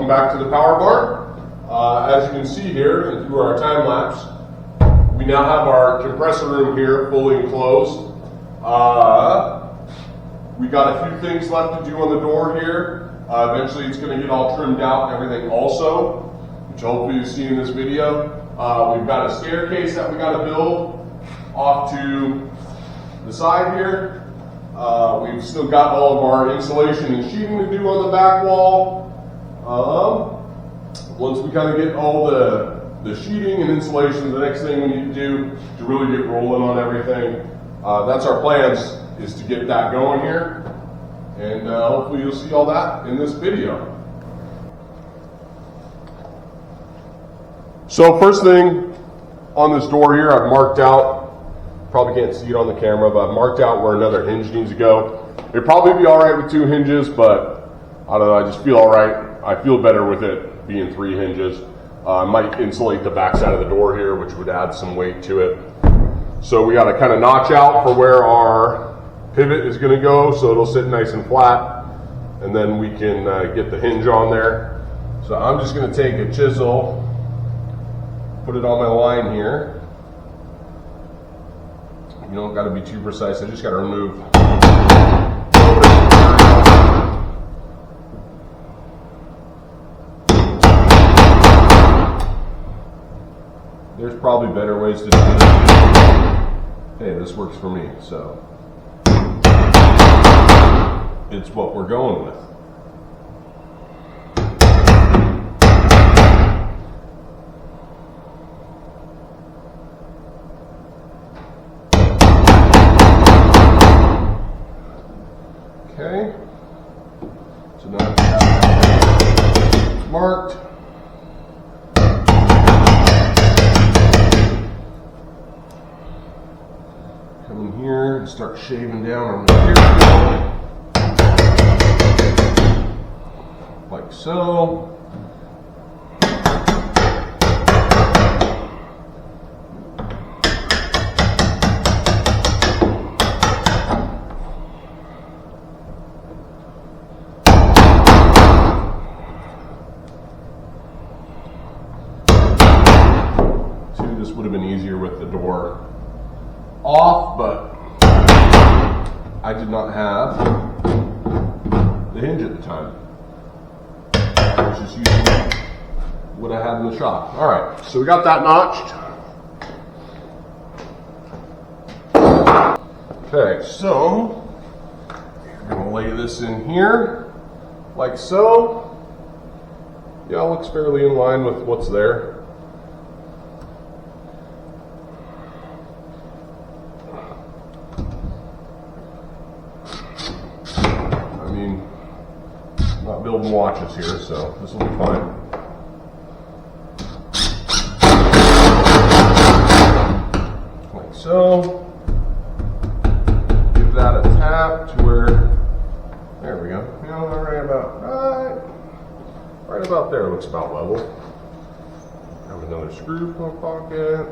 Welcome back to the power barn. As you can see here and through our time lapse, we now have our compressor room here fully enclosed. We got a few things left to do on the door here. Eventually it's going to get all trimmed out and everything also, which hopefully you see in this video. We've got a staircase that we got to build off to the side here. We've still got all of our insulation and sheeting to do on the back wall. Once we kind of get all the sheeting and insulation, the next thing we need to do to really get rolling on everything. That's our plans, is to get that going here. And hopefully you'll see all that in this video. So first thing on this door here, I've marked out, probably can't see it on the camera, but I've marked out where another hinge needs to go. It'd probably be all right with 2 hinges, but I don't know, I just feel all right. I feel better with it being 3 hinges. I might insulate the back side of the door here, which would add some weight to it. So we got to kind of notch out for where our pivot is going to go, so it'll sit nice and flat, and then we can get the hinge on there. So I'm just going to take a chisel, put it on my line here. You don't got to be too precise. I just got to remove. There's probably better ways to do it. Hey, this works for me, so it's what we're going with. Okay, so now it's marked. Come in here and start shaving down on the material, like so. This would have been easier with the door off, but I did not have the hinge at the time. I was just using what I had in the shop. All right, so we got that notched. Okay, so we're gonna lay this in here like so. Yeah, it looks fairly in line with what's there. Not building watches here, so this will be fine. Like so. Give that a tap to where, there we go. You know, right about there looks about level. Have another screw from my pocket.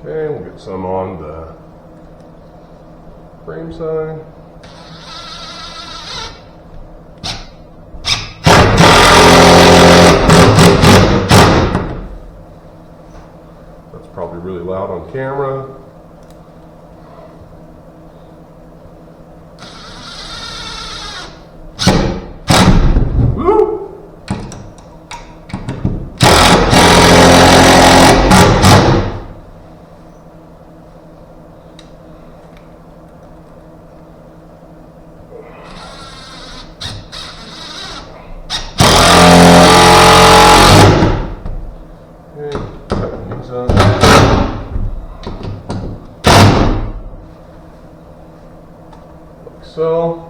Okay, we'll get some on the frame side. That's probably really loud on camera. Woo! So,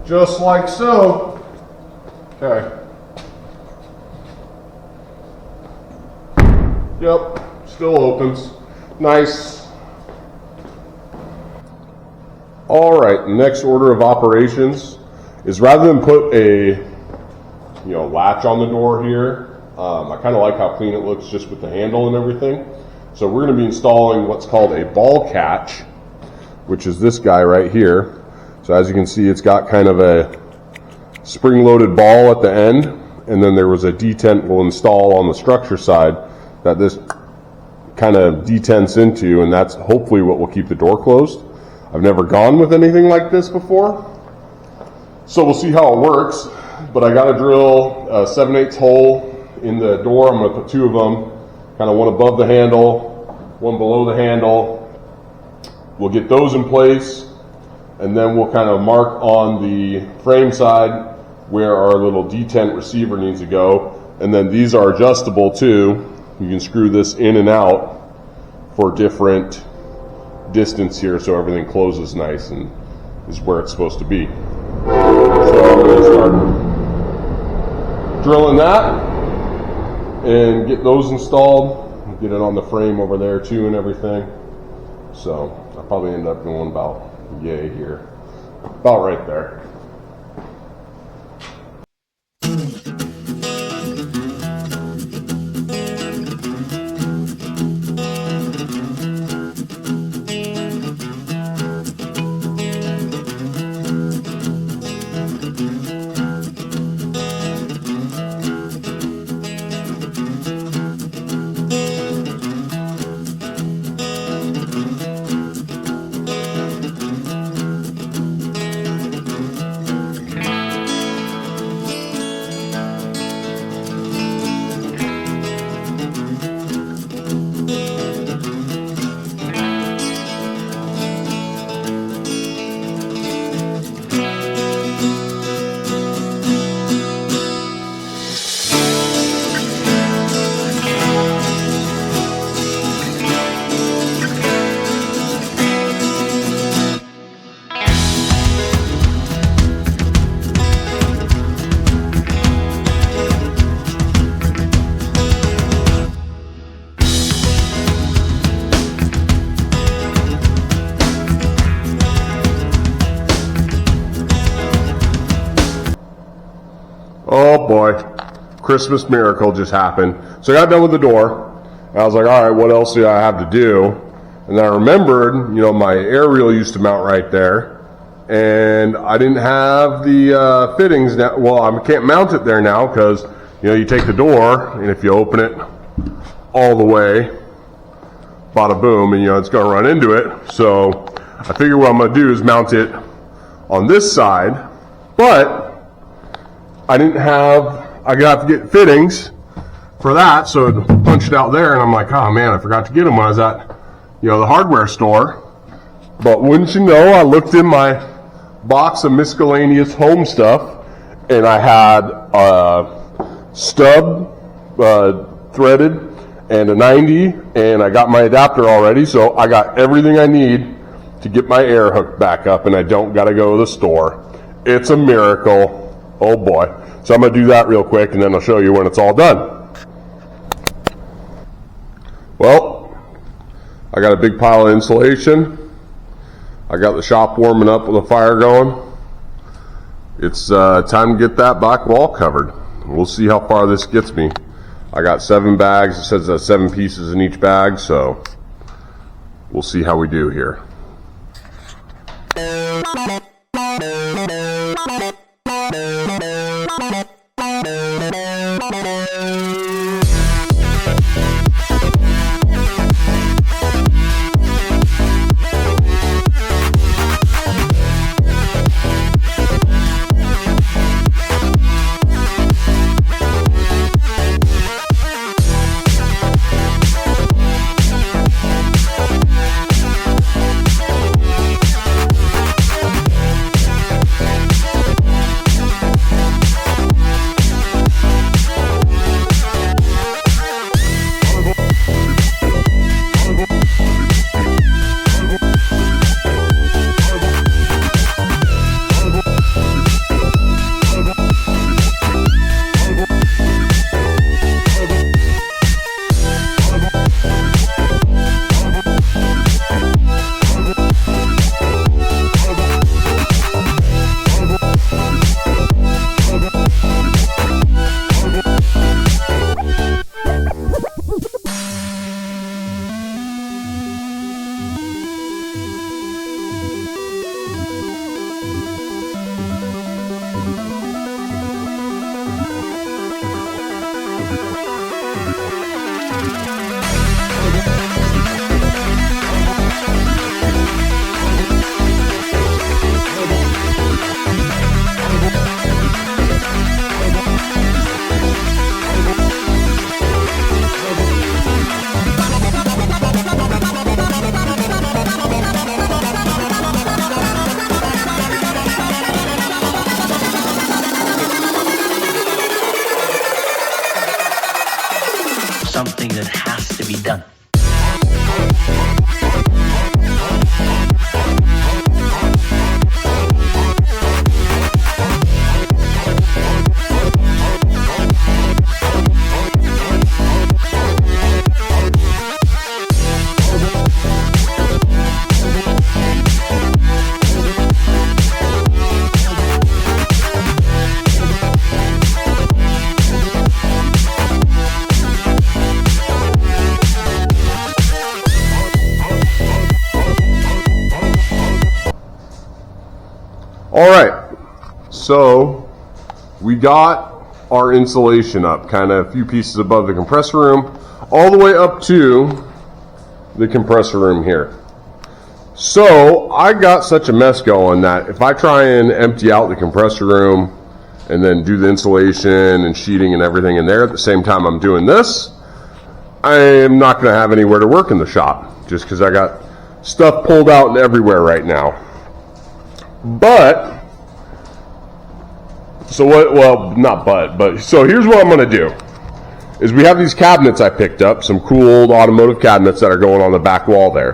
just like so. Okay. Yep, still opens. Nice. All right, next order of operations is rather than put a latch on the door here, I kind of like how clean it looks just with the handle and everything. So we're going to be installing what's called a ball catch, which is this guy right here. So as you can see, it's got kind of a spring-loaded ball at the end, and then there was a detent we'll install on the structure side that this kind of detents into, and that's hopefully what will keep the door closed. I've never gone with anything like this before, so we'll see how it works. But I got to drill a 7/8 hole in the door. I'm going to put two of them, kind of one above the handle, one below the handle. We'll get those in place, and then we'll kind of mark on the frame side where our little detent receiver needs to go. And then these are adjustable too. You can screw this in and out for different distance here, so everything closes nice and is where it's supposed to be. So I'm going to start drilling that and get those installed, get it on the frame over there too and everything. So I'll probably end up going about yay here, about right there. Oh boy, Christmas miracle just happened. So I got done with the door, and I was like, all right, what else do I have to do? And then I remembered, my air reel used to mount right there, and I didn't have the fittings now. Well, I can't mount it there now because, you take the door, and if you open it all the way, bada boom, and it's going to run into it. So I figure what I'm going to do is mount it on this side, but I got to have to get fittings for that, so I punched it out there, and I'm like, oh man, I forgot to get them when I was at, the hardware store. But wouldn't you know, I looked in my box of miscellaneous home stuff, and I had a stub threaded and a 90, and I got my adapter already, so I got everything I need to get my air hooked back up, and I don't got to go to the store. It's a miracle. Oh boy. So I'm going to do that real quick, and then I'll show you when it's all done. Well, I got a big pile of insulation. I got the shop warming up with a fire going. It's time to get that back wall covered. We'll see how far this gets me. I got 7 bags. It says 7 pieces in each bag, so we'll see how we do here. All right, so we got our insulation up, kind of a few pieces above the compressor room, all the way up to the compressor room here. So I got such a mess going that if I try and empty out the compressor room and then do the insulation and sheeting and everything in there at the same time I'm doing this, I am not going to have anywhere to work in the shop, just because I got stuff pulled out and everywhere right now. But so what, well, not but so here's what I'm going to do, is we have these cabinets I picked up, some cool old automotive cabinets that are going on the back wall there.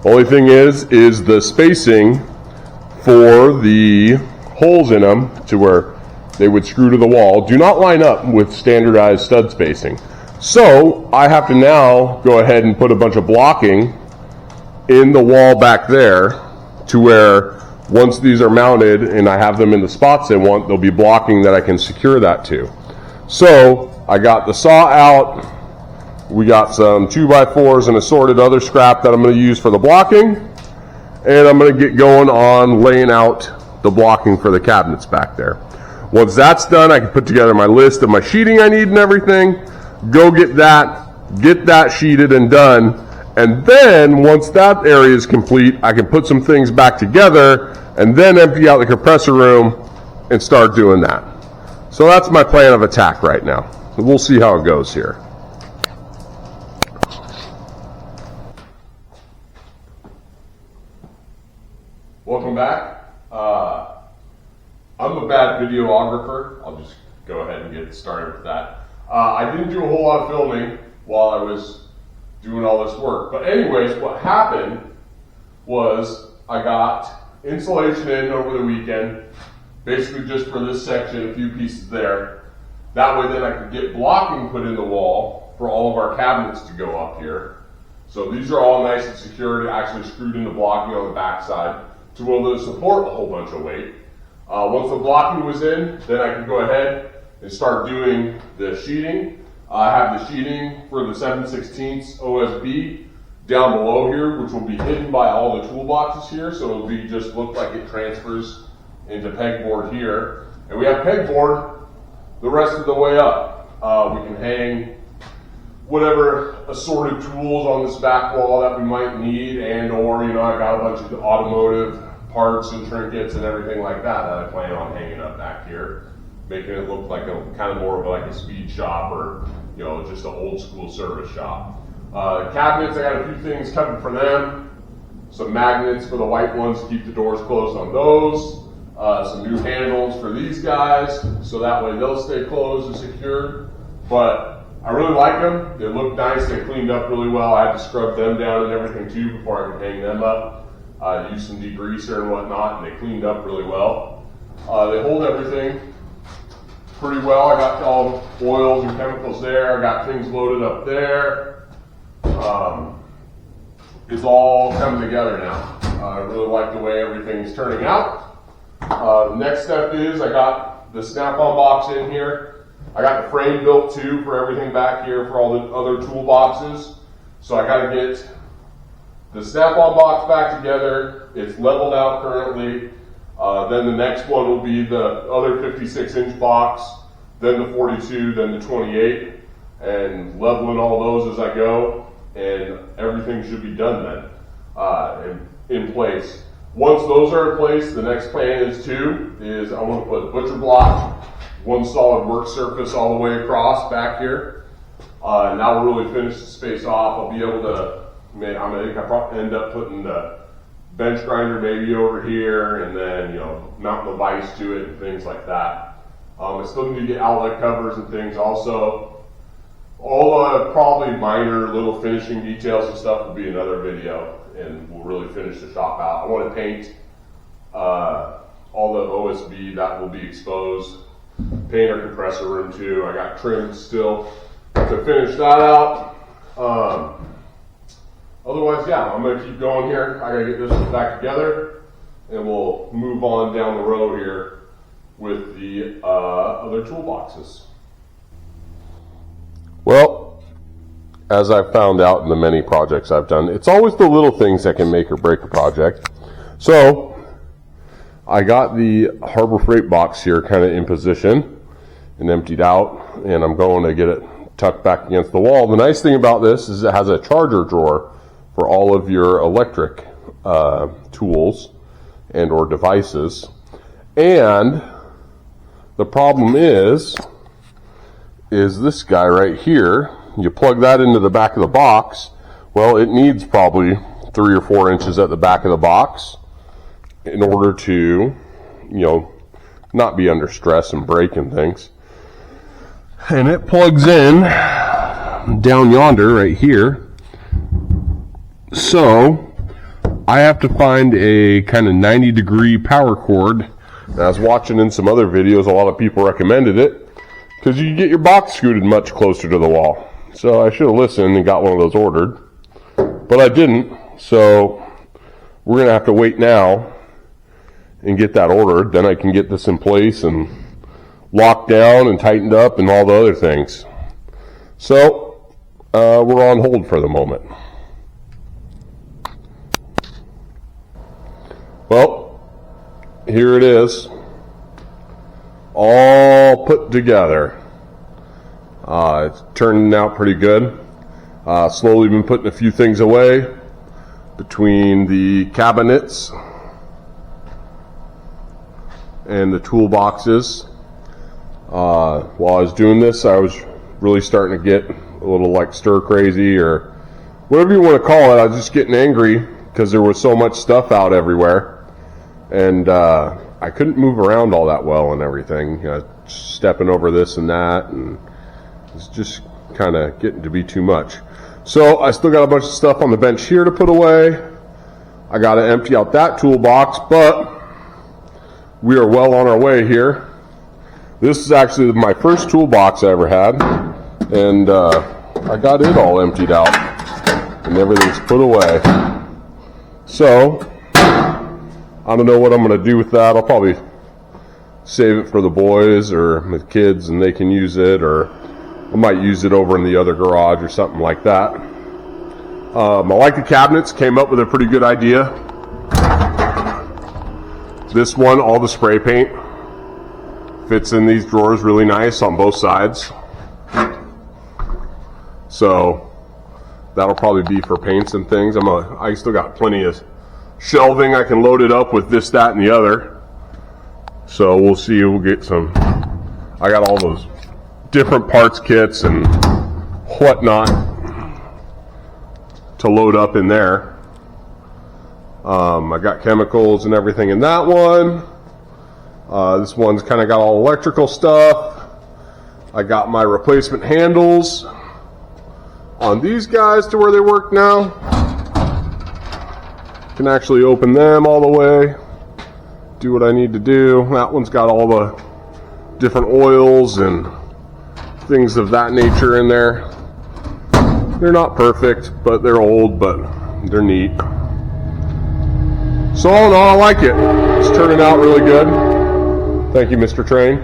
The only thing is the spacing for the holes in them to where they would screw to the wall do not line up with standardized stud spacing. So I have to now go ahead and put a bunch of blocking in the wall back there to where once these are mounted and I have them in the spots they want, there'll be blocking that I can secure that to. So I got the saw out, we got some 2x4s and assorted other scrap that I'm going to use for the blocking, and I'm going to get going on laying out the blocking for the cabinets back there. Once that's done, I can put together my list of my sheeting I need and everything, go get that sheeted and done, and then once that area is complete, I can put some things back together and then empty out the compressor room and start doing that. So that's my plan of attack right now. We'll see how it goes here. Welcome back. I'm a bad videographer. I'll just go ahead and get started with that. I didn't do a whole lot of filming while I was doing all this work. But anyways, what happened was I got insulation in over the weekend, basically just for this section, a few pieces there. That way then I could get blocking put in the wall for all of our cabinets to go up here. So these are all nice and secured, actually screwed into blocking on the back side to be able to support a whole bunch of weight. Once the blocking was in, then I could go ahead and start doing the sheeting. I have the sheeting for the 7/16 OSB down below here, which will be hidden by all the toolboxes here, so it'll be just look like it transfers into pegboard here. And we have pegboard the rest of the way up. We can hang whatever assorted tools on this back wall that we might need, and or, you know, I got a bunch of automotive parts and trinkets and everything like that I plan on hanging up back here, making it look like a kind of more of like a speed shop or, you know, just an old school service shop. Cabinets, I got a few things coming for them. Some magnets for the white ones to keep the doors closed on those. Some new handles for these guys, so that way they'll stay closed and secured. But I really like them. They look nice. They cleaned up really well. I had to scrub them down and everything too before I could hang them up. Used some degreaser and whatnot, and they cleaned up really well. They hold everything pretty well. I got all oils and chemicals there. I got things loaded up there. It's all coming together now. I really like the way everything's turning out. The next step is I got the snap-on box in here. I got the frame built too for everything back here for all the other toolboxes. So I got to get the snap-on box back together. It's leveled out currently. Then the next one will be the other 56-inch box, then the 42, then the 28, and leveling all those as I go, and everything should be done then, in place. Once those are in place, the next plan is I want to put butcher block, one solid work surface all the way across back here. Now we'll really finish the space off. I'll be able to, I think I'll probably end up putting the bench grinder maybe over here, and then, you know, mounting the vise to it and things like that. I still need to get outlet covers and things also. All the probably minor little finishing details and stuff will be another video, and we'll really finish the shop out. I want to paint all the OSB that will be exposed, paint our compressor room too. I got trim still to finish that out. Otherwise, yeah, I'm going to keep going here. I got to get this back together, and we'll move on down the road here with the other toolboxes. Well, as I've found out in the many projects I've done, it's always the little things that can make or break a project. So, I got the Harbor Freight box here kind of in position and emptied out, and I'm going to get it tucked back against the wall. The nice thing about this is it has a charger drawer for all of your electric tools and or devices. And the problem is this guy right here. You plug that into the back of the box. Well, it needs probably 3 or 4 inches at the back of the box in order to, not be under stress and breaking things. And it plugs in down yonder right here. So I have to find a kind of 90-degree power cord. And I was watching in some other videos, a lot of people recommended it because you can get your box scooted much closer to the wall. So I should have listened and got one of those ordered, but I didn't. So we're going to have to wait now and get that ordered. Then I can get this in place and locked down and tightened up and all the other things. So we're on hold for the moment. Well, here it is, all put together. It's turning out pretty good. Slowly been putting a few things away between the cabinets and the toolboxes. While I was doing this, I was really starting to get a little like stir crazy, or whatever you want to call it. I was just getting angry because there was so much stuff out everywhere, and I couldn't move around all that well and everything. Stepping over this and that, and it's just kind of getting to be too much. So I still got a bunch of stuff on the bench here to put away. I got to empty out that toolbox, but we are well on our way here. This is actually my first toolbox I ever had, and I got it all emptied out and everything's put away. So I don't know what I'm going to do with that. I'll probably save it for the boys or the kids and they can use it, or I might use it over in the other garage or something like that. I like the cabinets. Came up with a pretty good idea. This one, all the spray paint fits in these drawers really nice on both sides. So that'll probably be for paints and things. I still got plenty of shelving. I can load it up with this, that, and the other. So we'll see. We'll get some. I got all those different parts kits and whatnot to load up in there. I got chemicals and everything in that one. This one's kind of got all electrical stuff. I got my replacement handles on these guys to where they work now. Can actually open them all the way, do what I need to do. That one's got all the different oils and things of that nature in there. They're not perfect, but they're old, but they're neat. So all in all, I like it. It's turning out really good. Thank you, Mr. Train.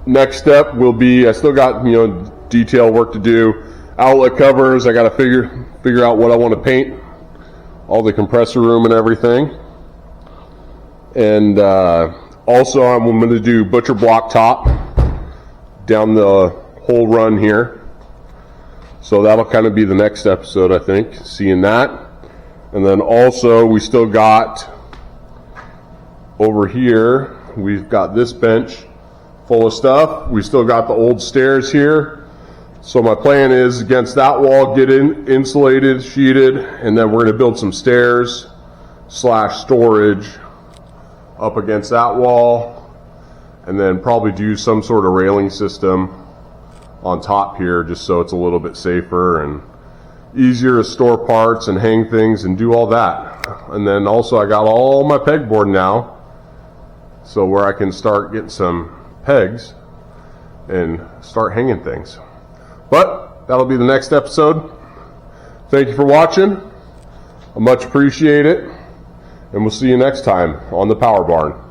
Next step will be, I still got detail work to do. Outlet covers, I got to figure out what I want to paint. All the compressor room and everything. And also I'm going to do butcher block top down the whole run here. So that'll kind of be the next episode, I think, seeing that. And then also we still got over here, we've got this bench full of stuff. We still got the old stairs here. So my plan is against that wall, get insulated, sheeted, and then we're going to build some stairs / storage up against that wall, and then probably do some sort of railing system on top here just so it's a little bit safer and easier to store parts and hang things and do all that. And then also I got all my pegboard now, so where I can start getting some pegs and start hanging things. But that'll be the next episode. Thank you for watching. I much appreciate it, and we'll see you next time on the Power Barn.